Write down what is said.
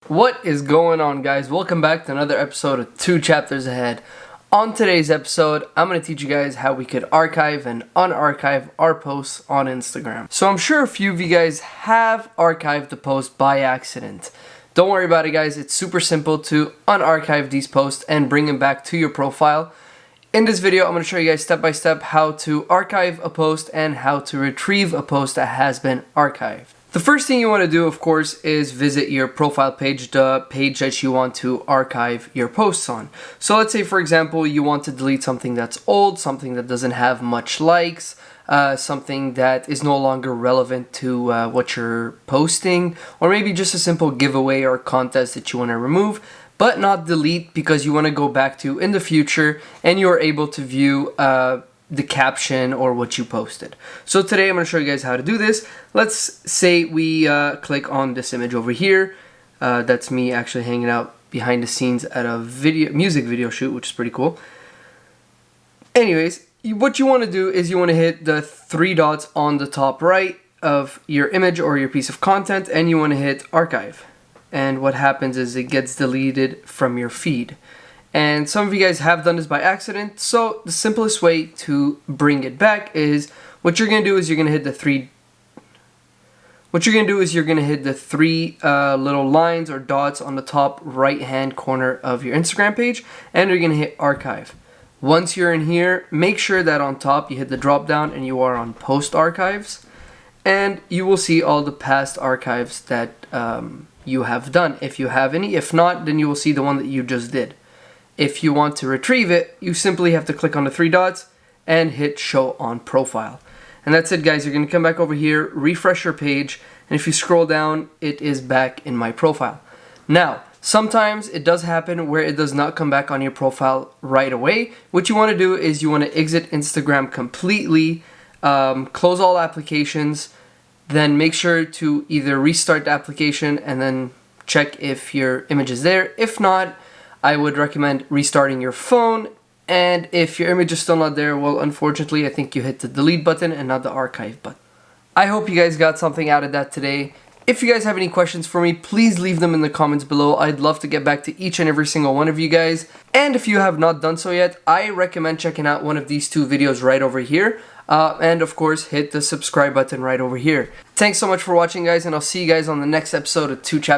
What is going on, guys? Welcome back to another episode of 2 Chapters Ahead. On today's episode, I'm going to teach you guys how we could archive and unarchive our posts on Instagram. So I'm sure a few of you guys have archived the post by accident. Don't worry about it, guys. It's super simple to unarchive these posts and bring them back to your profile. In this video, I'm going to show you guys step by step how to archive a post and how to retrieve a post that has been archived. The first thing you want to do, of course, is visit your profile page, the page that you want to archive your posts on. So let's say, for example, you want to delete something that's old, something that doesn't have much likes, something that is no longer relevant to what you're posting, or maybe just a simple giveaway or contest that you want to remove, but not delete because you want to go back to in the future and you're able to view the caption or what you posted. So today I'm going to show you guys how to do this. Let's say we click on this image over here. That's me actually hanging out behind the scenes at a music video shoot, which is pretty cool. Anyways, what you want to do is you want to hit the 3 dots on the top right of your image or your piece of content, and you want to hit archive. And what happens is it gets deleted from your feed. And some of you guys have done this by accident, so the simplest way to bring it back is what you're going to do is you're going to hit the 3 little lines or dots on the top right hand corner of your Instagram page, and you're going to hit archive. Once you're in here, make sure that on top you hit the drop down and you are on post archives, and you will see all the past archives that you have done, if you have any. If not, then you will see the one that you just did. If you want to retrieve it, you simply have to click on the 3 dots and hit show on profile. And that's it, guys. You're going to come back over here, refresh your page, and if you scroll down, it is back in my profile. Now, sometimes it does happen where it does not come back on your profile right away. What you want to do is you want to exit Instagram completely, close all applications, then make sure to either restart the application and then check if your image is there. If not, I would recommend restarting your phone, and if your image is still not there, well, unfortunately, I think you hit the delete button and not the archive button. I hope you guys got something out of that today. If you guys have any questions for me, please leave them in the comments below. I'd love to get back to each and every single one of you guys. And if you have not done so yet, I recommend checking out one of these 2 videos right over here. And of course, hit the subscribe button right over here. Thanks so much for watching, guys, and I'll see you guys on the next episode of 2 Chapters.